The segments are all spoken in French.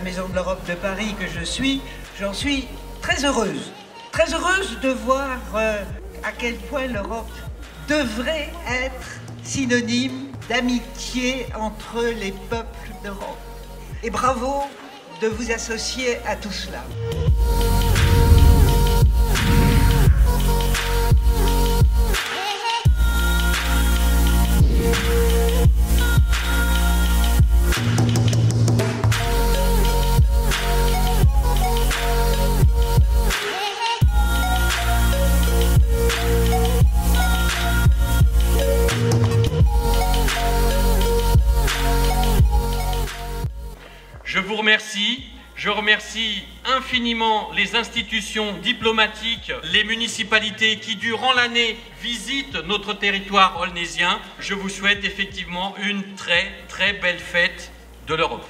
Maison de l'Europe de Paris que je suis, j'en suis très heureuse. Très heureuse de voir à quel point l'Europe devrait être synonyme d'amitié entre les peuples d'Europe. Et bravo de vous associer à tout cela. Je vous remercie. Je remercie infiniment les institutions diplomatiques, les municipalités qui, durant l'année, visitent notre territoire aulnésien. Je vous souhaite effectivement une très belle fête de l'Europe.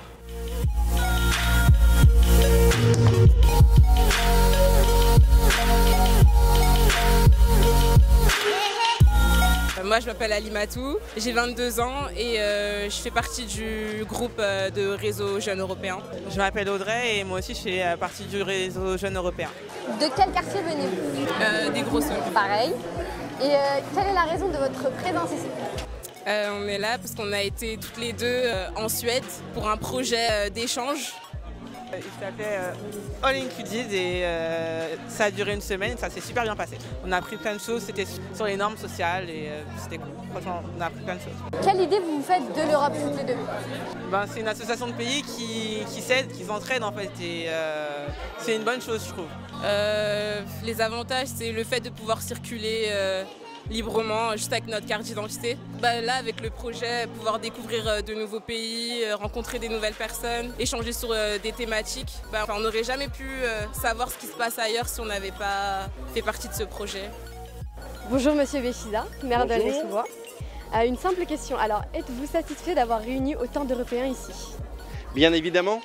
Moi je m'appelle Alimatou, j'ai 22 ans et je fais partie du groupe de réseau Jeunes Européens. Je m'appelle Audrey et moi aussi je fais partie du réseau Jeunes Européens. De quel quartier venez-vous? Des Gros Saules. Pareil. Et quelle est la raison de votre présence ici? On est là parce qu'on a été toutes les deux en Suède pour un projet d'échange. Il s'appelait All Included et ça a duré une semaine et ça s'est super bien passé. On a appris plein de choses, c'était sur les normes sociales et c'était cool. Franchement, on a appris plein de choses. Quelle idée vous vous faites de l'Europe toutes les deux? C'est une association de pays qui s'aident, qui s'entraident en fait et c'est une bonne chose je trouve. Les avantages c'est le fait de pouvoir circuler librement, juste avec notre carte d'identité. Là, avec le projet, pouvoir découvrir de nouveaux pays, rencontrer des nouvelles personnes, échanger sur des thématiques. On n'aurait jamais pu savoir ce qui se passe ailleurs si on n'avait pas fait partie de ce projet. Bonjour Monsieur Béchiza, maire d'Aulnay-sous-Bois. Une simple question, alors êtes-vous satisfait d'avoir réuni autant d'Européens ici? Bien évidemment,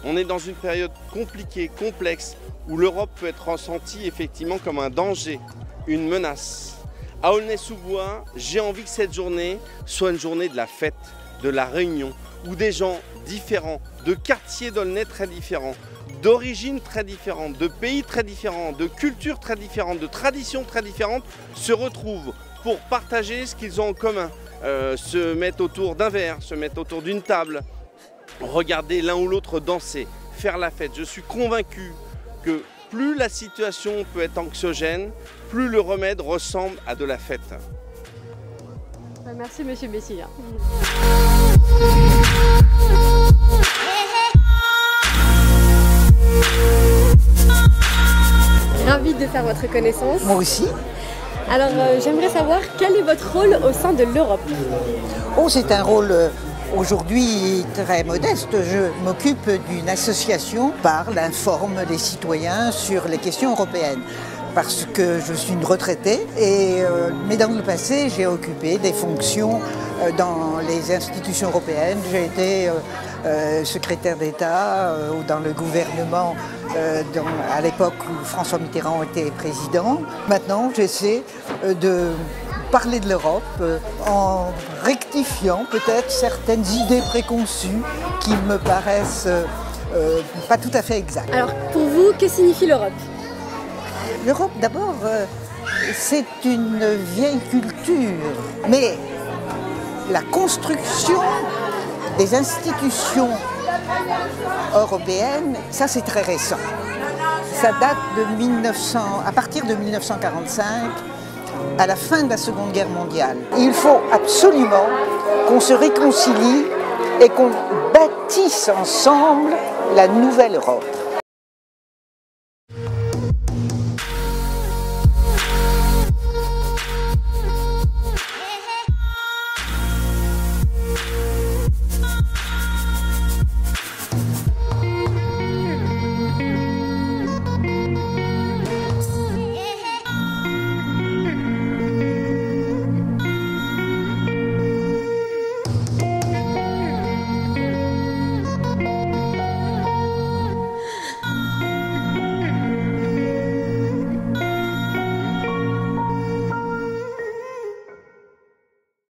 on est dans une période compliquée, complexe, où l'Europe peut être ressentie effectivement comme un danger, une menace. À Aulnay-sous-Bois, j'ai envie que cette journée soit une journée de la fête, de la réunion, où des gens différents, de quartiers d'Aulnay très différents, d'origines très différentes, de pays très différents, de cultures très différentes, de traditions très différentes, se retrouvent pour partager ce qu'ils ont en commun, se mettre autour d'un verre, se mettre autour d'une table, regarder l'un ou l'autre danser, faire la fête. Je suis convaincu que plus la situation peut être anxiogène, plus le remède ressemble à de la fête. Merci Monsieur Bessia. Ravie de faire votre connaissance. Moi aussi. Alors j'aimerais savoir quel est votre rôle au sein de l'Europe? Oh, c'est un rôle aujourd'hui très modeste. Je m'occupe d'une association qui parle, informe les citoyens sur les questions européennes. Parce que je suis une retraitée, mais dans le passé, j'ai occupé des fonctions dans les institutions européennes. J'ai été secrétaire d'État dans le gouvernement à l'époque où François Mitterrand était président. Maintenant, j'essaie de parler de l'Europe en rectifiant peut-être certaines idées préconçues qui me paraissent pas tout à fait exactes. Alors, pour vous, que signifie l'Europe? L'Europe, d'abord, c'est une vieille culture, mais la construction des institutions européennes, ça c'est très récent. Ça date à partir de 1945, à la fin de la Seconde Guerre mondiale. Et il faut absolument qu'on se réconcilie et qu'on bâtisse ensemble la nouvelle Europe.